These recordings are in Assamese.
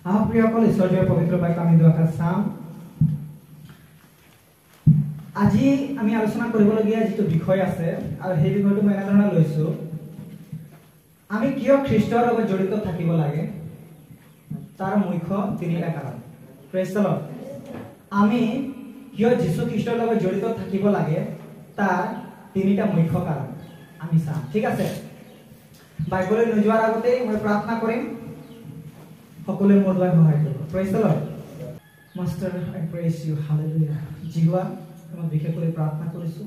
প্ৰিয়সকল, ঈশ্বৰৰ পবিত্ৰ বাক্য আমি দুআষাৰ চাম। আজি আমি আলোচনা কৰিবলগীয়া যিটো বিষয় আছে আৰু সেই বিষয়টো মই এনেধৰণে লৈছো, আমি কিয় খ্ৰীষ্টৰ লগত জড়িত থাকিব লাগে তাৰ মুখ্য তিনিটা কাৰণ। Praise the lord. আমি কিয় যীশু খ্ৰীষ্টৰ লগত জড়িত থাকিব লাগে তাৰ তিনিটা মুখ্য কাৰণ আমি চাম। ঠিক আছে, বাইবেললৈ নোযোৱাৰ আগতে মই প্ৰাৰ্থনা কৰিম, সকলোৱে মোৰ দ্বাৰা সহায় কৰিব। Praise the lord. Master, I praise you, hallelujah. Jehovah, তোমাক বিশেষ কৰি প্ৰাৰ্থনা কৰিছোঁ,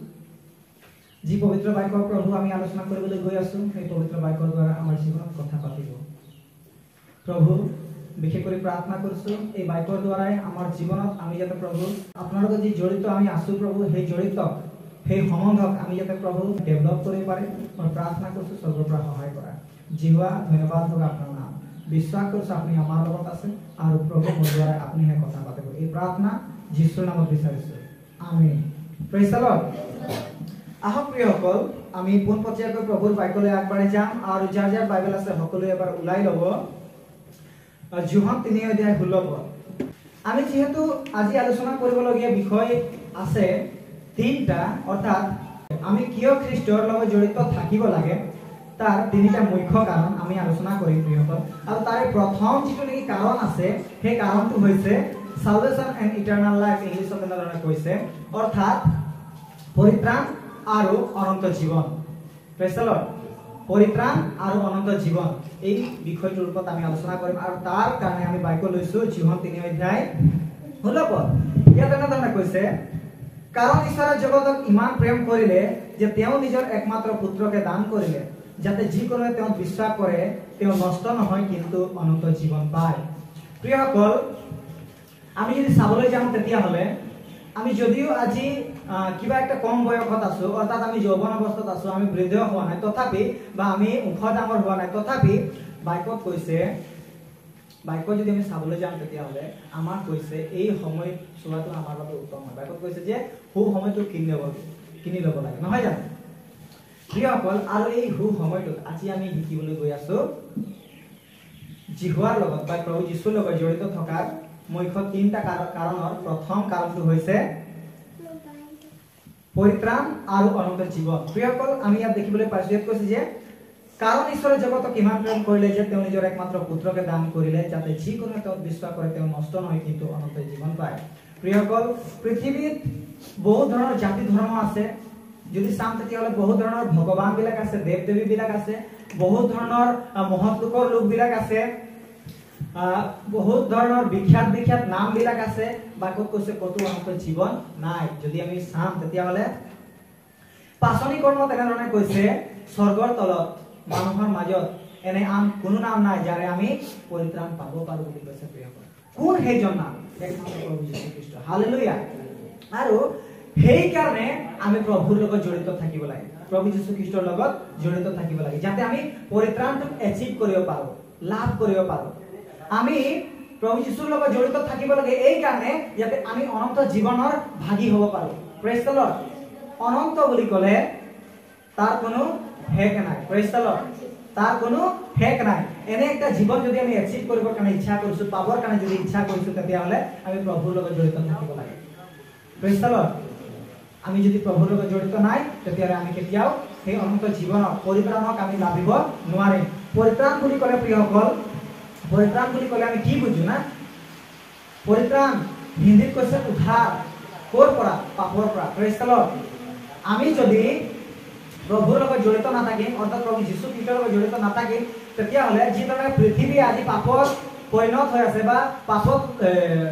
যি পবিত্ৰ বাক্য প্ৰভু আমি আলোচনা কৰিবলৈ গৈ আছো, সেই পবিত্ৰ বাক্যৰ দ্বাৰা আমাৰ জীৱনত কথা পাতিব। প্ৰভু, বিশেষ কৰি প্ৰাৰ্থনা কৰিছোঁ, এই বাক্যৰ দ্বাৰাই আমাৰ জীৱনত আমি যাতে প্ৰভু আপোনাৰ লগত যি জড়িত আমি আছো প্ৰভু, সেই জড়িত সেই সম্বন্ধক আমি যাতে প্ৰভু ডেভেলপ কৰিব পাৰে। মই প্ৰাৰ্থনা কৰিছোঁ স্বৰ্গৰ পৰা সহায় কৰা। জিহুৱা, ধন্যবাদ হওক আপোনাৰ নাম। বিশ্বাস কৰিছোঁ আপুনি আমাৰ লগত আছে আৰু প্ৰভু মোৰ দ্বাৰা আপুনিহে কথা পাতিব। এই প্ৰাৰ্থনা যীশুৰ নামত বিচাৰিছোঁ, আমেন। Praise the lord. আহক প্ৰিয়সকল, আমি পোনপটীয়াকৈ প্ৰভুৰ বাক্যলৈ আগবাঢ়ি যাম আৰু যাৰ যাৰ বাইবেল আছে সকলোৱে এবাৰ ওলাই ল'ব যোহান 3:16। আমি যিহেতু আজি আলোচনা কৰিবলগীয়া বিষয় আছে তিনিটা, অৰ্থাৎ আমি কিয় খ্ৰীষ্টৰ লগত জড়িত থাকিব লাগে তাৰ তিনিটা মুখ্য কাৰণ আমি আলোচনা কৰিম প্ৰিয়সকল। আৰু তাৰে প্ৰথম যিটো নেকি কাৰণ আছে, সেই কাৰণটো হৈছে salvation and eternal life, ইংলিছত এনেদৰে কৈছে, অৰ্থাৎ পৰিত্ৰাণ আৰু অনন্ত জীৱন। Praise the lord. পৰিত্ৰাণ আৰু অনন্ত জীৱন, এই বিষয়টোৰ ওপৰত আমি আলোচনা কৰিম আৰু তাৰ কাৰণে আমি বাক্য লৈছো যোহান 3:16। ইয়াত এনেধৰণে কৈছে, কাৰণ ঈশ্বৰে জগতক ইমান প্ৰেম কৰিলে যে তেওঁ নিজৰ একমাত্ৰ পুত্ৰকে দান কৰিলে, যাতে যিকোনোৱে তেওঁক বিশ্বাস কৰে তেওঁ নষ্ট নহয় কিন্তু অনন্ত জীৱন পায়। প্ৰিয়সকল, আমি যদি চাবলৈ যাওঁ তেতিয়াহ'লে আমি যদিও আজি কিবা একটা কম বয়সত আছো, অৰ্থাৎ আমি যৌৱন অৱস্থাত আছো, আমি বৃদ্ধ হোৱা নাই তথাপি, বা আমি ওখ ডাঙৰ হোৱা নাই তথাপি বাক্যত কৈছে, বাক্য যদি আমি চাবলৈ যাওঁ তেতিয়াহ'লে আমাক কৈছে এই সময় চোৱাটো আমাৰ বাবে উত্তম হয়। বাক্যত কৈছে যে সু সময়টো কিনি ল'ব লাগে, নহয় জানো প্ৰিয়সকল? আৰু এই সু সময়টোত আজি আমি শিকিবলৈ গৈ আছো জিহুৱাৰ লগত বা প্ৰভু যীশুৰ লগত জড়িত থকাৰ মুখ্য তিনিটা কাৰণৰ প্ৰথম কাৰণটো হৈছে পৰিত্ৰাণ আৰু অনন্ত জীৱন। প্ৰিয়সকল, আমি ইয়াত দেখিবলৈ পাইছো, ইয়াত কৈছে যে কাৰণ ঈশ্বৰে জগতক ইমান প্ৰেম কৰিলে যে তেওঁ নিজৰ একমাত্ৰ পুত্ৰকে দান কৰিলে, যাতে যিকোনো তেওঁক বিশ্বাস কৰে তেওঁ নষ্ট নহয় কিন্তু অনন্ত জীৱন পায়। প্ৰিয়সকল, পৃথিৱীত বহুত ধৰণৰ জাতি ধৰ্ম আছে। যদি চাম তেতিয়াহ'লে বহুত ধৰণৰ ভগৱান বিলাক আছে, দেৱ দেৱী বিলাক আছে, বহুত ধৰণৰ মহৎ লোকৰ লোক বিলাক আছে, বহুত ধৰণৰ বিখ্যাত নাম বিলাক আছে। বাক্যত কৈছে কতো অনন্ত জীৱন নাই। যদি আমি চাম তেতিয়াহ'লে পাচনি কৰ্মত এনেধৰণে কৈছে, স্বৰ্গৰ তলত মানুহৰ মাজত এনে আন কোনো নাম নাই যাৰে আমি পৰিত্ৰাণ পাব পাৰো বুলি কৈছে। প্ৰিয়সকল, কোন সেইজন নাম? একমাত্ৰ প্ৰভু যীশু খ্ৰীষ্ট। হালেলুয়া। আৰু সেই কাৰণে আমি প্ৰভুৰ লগত জড়িত থাকিব লাগে, প্ৰভু যীশু খ্ৰীষ্টৰ লগত জড়িত থাকিব লাগে, যাতে আমি পৰিত্ৰাণটো এচিভ কৰিব পাৰো, লাভ কৰিব পাৰো। আমি প্ৰভু যীশুৰ লগত জড়িত থাকিব লাগে এই কাৰণে যাতে আমি অনন্ত জীৱনৰ ভাগী হ'ব পাৰো। Praise the lord. অনন্ত বুলি ক'লে তাৰ কোনো শেষ নাই। Praise the lord. তাৰ কোনো শেষ নাই। এনে একটা জীৱন যদি আমি এচিভ কৰিবৰ কাৰণে ইচ্ছা কৰিছো, পাবৰ কাৰণে যদি ইচ্ছা কৰিছো, তেতিয়াহ'লে আমি প্ৰভুৰ লগত জড়িত থাকিব লাগে। Praise the lord. আমি যদি প্ৰভুৰ লগত জড়িত নাই তেতিয়াহ'লে আমি কেতিয়াও সেই অনন্ত জীৱনক, পৰিত্ৰাণক আমি লাভিব নোৱাৰিম। পৰিত্ৰাণ বুলি ক'লে প্ৰিয়সকল, পৰিত্ৰাণ বুলি ক'লে আমি কি বুজো না? পৰিত্ৰাণ হিন্দীত কৈছে উদ্ধাৰ। ক'ৰ পৰা? পাপৰ পৰা। Praise the lord. আমি যদি প্ৰভুৰ লগত জড়িত নাথাকিম, অৰ্থাৎ প্ৰভু যীশু খ্ৰীষ্টৰ লগত জড়িত নাথাকিম, তেতিয়াহ'লে যিধৰণে পৃথিৱী আজি পাপত পৰিণত হৈ আছে বা পাপত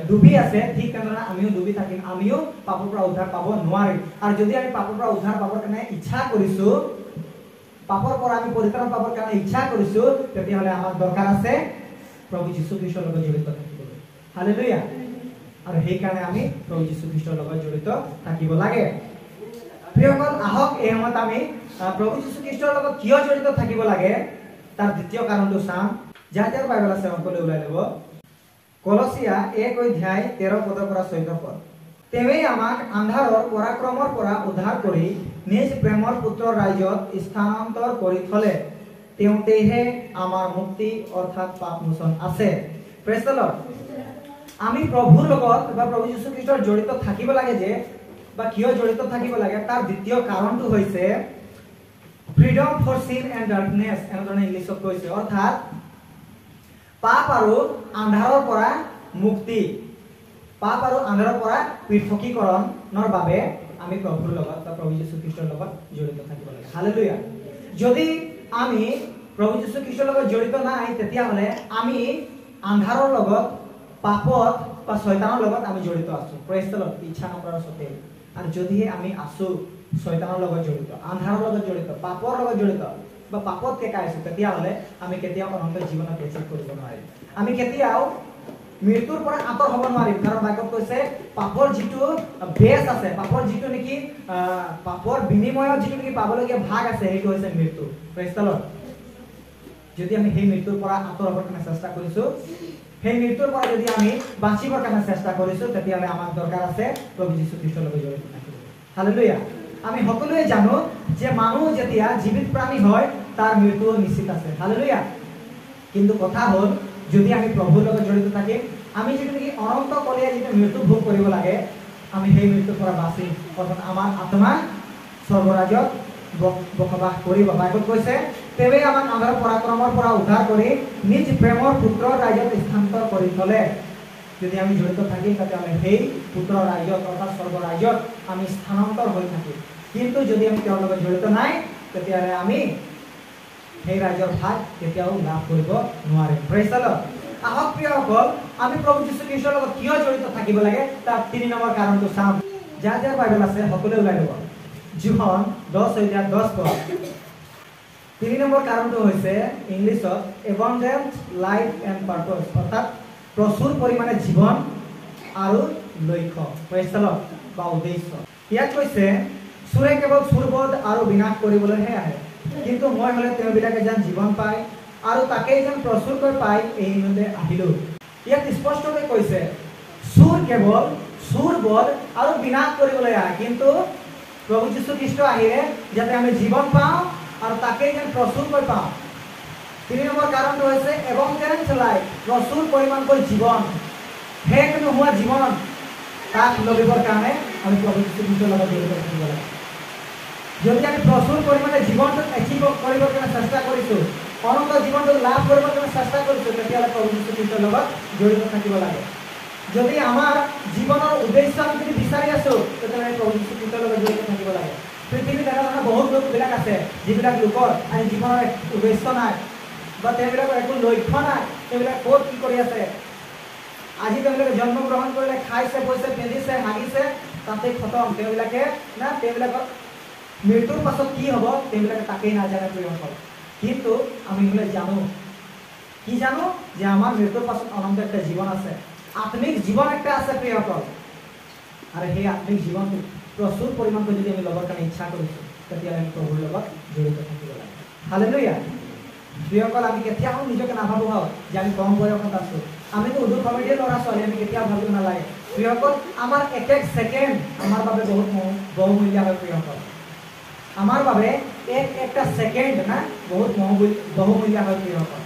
ডুবি আছে, ঠিক তেনেদৰে আমিও ডুবি থাকিম, আমিও পাপৰ পৰা উদ্ধাৰ পাব নোৱাৰিম। আৰু যদি আমি পাপৰ পৰা উদ্ধাৰ পাবৰ কাৰণে ইচ্ছা কৰিছো, পাপৰ পৰা আমি পৰিত্ৰাণ পাবৰ কাৰণে ইচ্ছা কৰিছো, তেতিয়াহ'লে আমাৰ দৰকাৰ আছে প্ৰভু যীশু খ্ৰীষ্টৰ লগত জড়িত থাকিবলৈ। হালেলুয়া। আৰু সেইকাৰণে আমি প্ৰভু যীশু খ্ৰীষ্টৰ লগত জড়িত থাকিব লাগে। প্ৰিয়সকল, আহক এই সময়ত আমি প্ৰভু যীশু খ্ৰীষ্টৰ লগত কিয় জড়িত থাকিব লাগে তাৰ দ্বিতীয় কাৰণটো চাম। যাৰ যাৰ বাইবেল আছে সকলোৱে ওলাই ল'ব। কলছিয়া 1:13-14। তেৱেই আমাক আন্ধাৰৰ পৰাক্ৰমৰ পৰা উদ্ধাৰ কৰি নিজ প্ৰেমৰ পুত্ৰৰ ৰাজ্যত স্থানান্তৰ কৰি থলে, তেওঁতেহে আমাৰ মুক্তি অৰ্থাৎ পাপ মোচন আছে। Praise the lord. আমি প্ৰভুৰ লগত বা প্ৰভু যীশু খ্ৰীষ্টৰ জড়িত থাকিব লাগে যে বা কিয় জড়িত থাকিব লাগে তাৰ দ্বিতীয় কাৰণটো হৈছে freedom for sin and darkness, এনেধৰণে ইংলিছত কৈছে, অৰ্থাৎ পাপ আৰু আন্ধাৰৰ পৰা মুক্তি, পাপ আৰু আন্ধাৰৰ পৰা পৃথকীকৰণৰ বাবে আমি প্ৰভুৰ লগত বা প্ৰভু যীশু খ্ৰীষ্টৰ লগত জড়িত থাকিব লাগে। হালেলুয়া। যদি আমি প্ৰভু যীশু খ্ৰীষ্টৰ লগত জড়িত নাই তেতিয়াহ'লে আমি আন্ধাৰৰ লগত, পাপত বা শয়তানৰ লগত আমি জড়িত আছো। Praise the lord. ইচ্ছা নকৰাৰ স্বত্তেও। আৰু যদিহে আমি আছো শয়তানৰ লগত জড়িত, আন্ধাৰৰ লগত জড়িত, পাপৰ লগত জড়িত বা পাপত কেঁকাইছো, তেতিয়াহ'লে আমি কেতিয়াও অনন্ত জীৱনত এচিভ কৰিব নোৱাৰিম। আমি কেতিয়াও মৃত্যুৰ পৰা আঁতৰ হ'ব নোৱাৰিম। কাৰণ বাইবলত কৈছে পাপৰ যিটো বেছ আছে, পাপৰ যিটো নেকি পাপৰ বিনিময়ত যিটো নেকি পাবলগীয়া ভাগ আছে, সেইটো হৈছে মৃত্যু। Praise the lord. যদি আমি সেই মৃত্যুৰ পৰা আঁতৰ হ'বৰ কাৰণে চেষ্টা কৰিছো, সেই মৃত্যুৰ পৰা যদি আমি বাচিবৰ কাৰণে চেষ্টা কৰিছো, তেতিয়াহ'লে আমাক দৰকাৰ আছে প্ৰভু যীশু খ্ৰীষ্টৰ লগত জড়িত থাকিব। হালেলুয়া। আমি সকলোৱে জানো যে মানুহ যেতিয়া জীৱিত প্ৰাণী হয় তাৰ মৃত্যু নিশ্চিত আছে। হালেলুয়া। কিন্তু কথা হ'ল যদি আমি প্ৰভুৰ লগত জড়িত থাকিম, আমি যিটো নেকি অনন্তকলীয়া যিটো মৃত্যু ভোগ কৰিব লাগে, আমি সেই মৃত্যুৰ পৰা বাচিম। অৰ্থাৎ আমাৰ আত্মা স্বৰ্গৰাজ্যত বসবাস কৰিব। বাইবলত কৈছে তেৱে আমাক আন্ধাৰৰ পৰাক্ৰমৰ পৰা উদ্ধাৰ কৰি নিজ প্ৰেমৰ পুত্ৰৰ ৰাজ্যত স্থানান্তৰ কৰি থলে। যদি আমি জড়িত থাকিম তেতিয়াহ'লে সেই পুত্ৰৰ ৰাজ্যত অৰ্থাৎ স্বৰ্গৰাজ্যত আমি স্থানান্তৰ হৈ থাকিম। কিন্তু যদি আমি তেওঁৰ লগত জড়িত নাই তেতিয়াহ'লে আমি সেই ৰাজ্যৰ ভাগ কেতিয়াও লাভ কৰিব নোৱাৰিম। Praise the lord. আহক প্ৰিয়সকল, আমি প্ৰভু যীশু খ্ৰীষ্টৰ লগত কিয় জড়িত থাকিব লাগে তাৰ 3 নম্বৰ কাৰণটো চাম। যাৰ যাৰ বাইবেল আছে সকলোৱে ওলাই ল'ব। যোহন 10:10 3 নম্বৰ কাৰণটো হৈছে ইংলিছত এবান্ডেন্ট লাইফ এণ্ড পাৰপজ, অৰ্থাৎ প্ৰচুৰ পৰিমাণে জীৱন আৰু লক্ষ্য। প্ৰেজ দ্য লৰ্ড বা উদ্দেশ্য। ইয়াত কৈছে চোৰে কেৱল চুৰবধ আৰু বিনাশ কৰিবলৈহে আহে, কিন্তু মই হ'লে তেওঁবিলাকে যেন জীৱন পায় আৰু তাকেই যেন প্ৰচুৰকৈ পায়, এই নিমিত্তে আহিলো। ইয়াত স্পষ্টকৈ কৈছে চোৰ কেৱল চুৰবধ আৰু বিনাশ কৰিবলৈ আহে, কিন্তু প্ৰভু যীশু খ্ৰীষ্ট আহিলে যাতে আমি জীৱন পাওঁ আৰু তাকেই যেন প্ৰচুৰকৈ পাওঁ। 3 নম্বৰ কাৰণটো হৈছে এবান্ডেন্ট লাইফ, প্ৰচুৰ পৰিমাণকৈ জীৱন, শেষ নোহোৱা জীৱন, তাক লভিবৰ কাৰণে আমি প্ৰভু যীশু খ্ৰীষ্টৰ লগত জড়িত থাকিব লাগে। যদি আমি প্ৰচুৰ পৰিমাণে জীৱনটো এচিভ কৰিবৰ কাৰণে চেষ্টা কৰিছোঁ, অনন্ত জীৱনটো লাভ কৰিবৰ কাৰণে চেষ্টা কৰিছোঁ, তেতিয়াহ'লে প্ৰভু যীশু খ্ৰীষ্টৰ লগত জড়িত থাকিব লাগে। যদি আমাৰ জীৱনৰ উদ্দেশ্য আমি যদি বিচাৰি আছোঁ, তেতিয়াহ'লে প্ৰভু যীশু খ্ৰীষ্টৰ লগত জড়িত থাকিব লাগে। পৃথিৱীত এনেধৰণৰ বহুত লোকবিলাক আছে যিবিলাক লোকৰ আজি জীৱনৰ উদ্দেশ্য নাই বা তেওঁবিলাকৰ একো লক্ষ্য নাই, তেওঁবিলাক ক'ত কি কৰি আছে। আজি তেওঁবিলাকে জন্মগ্ৰহণ কৰিলে, খাইছে, বৈছে, পিন্ধিছে, হাগিছে, তাতে খতম। তেওঁবিলাকে না তেওঁবিলাকৰ মৃত্যুৰ পাছত কি হ'ব তেওঁবিলাকে তাকেই নাজানে প্ৰিয়সকল। কিন্তু আমি বোলে জানো, কি জানো যে আমাৰ মৃত্যুৰ পাছত অনন্ত একটা জীৱন আছে, আত্মিক জীৱন একটা আছে প্ৰিয়সকল। আৰু সেই আত্মিক জীৱনটো প্ৰচুৰ পৰিমাণকৈ যদি আমি ল'বৰ কাৰণে ইচ্ছা কৰিছোঁ, তেতিয়াহ'লে আমি প্ৰভুৰ লগত জড়িত থাকিব লাগে। হালেলুয়া। প্ৰিয়সকল, আমি কেতিয়াও নিজকে নাভাবো হওক যে আমি কম বয়সত আছোঁ, আমিতো উদুৰ কমিটিৰ ল'ৰা ছোৱালী, আমি কেতিয়াও ভাবিব নালাগে। প্ৰিয়সকল, আমাৰ এক এক ছেকেণ্ড আমাৰ বাবে বহুমূলীয়া হয় প্ৰিয়সকল। আমাৰ বাবে একটা ছেকেণ্ড না বহুত বহুমূলীয়া হয় প্ৰিয়সকল।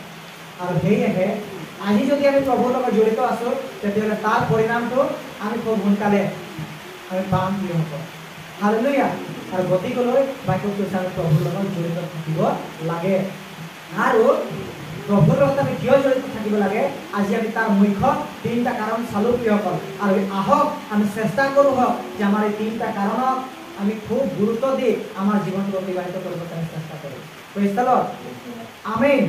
আৰু সেয়েহে আজি যদি আমি প্ৰভুৰ লগত জড়িত আছোঁ, তেতিয়াহ'লে তাৰ পৰিণামটো আমি খুব সোনকালে আমি পাম প্ৰিয়সকল। হালেলুয়া। আৰু গতিকেলৈ বাইবলত কৈছে আমি প্ৰভুৰ লগত জড়িত থাকিব লাগে। আৰু প্ৰভুৰ লগত আমি কিয় জড়িত থাকিব লাগে, আজি আমি তাৰ মুখ্য 3টা কাৰণ চালোঁ প্ৰিয়সকল। আৰু আহক আমি চেষ্টা কৰোঁ হওক যে আমাৰ এই 3টা কাৰণক আমি খুব গুৰুত্ব দি আমাৰ জীৱনটো অতিবাহিত কৰিবৰ কাৰণে চেষ্টা কৰোঁ। Praise the lord. আমেন।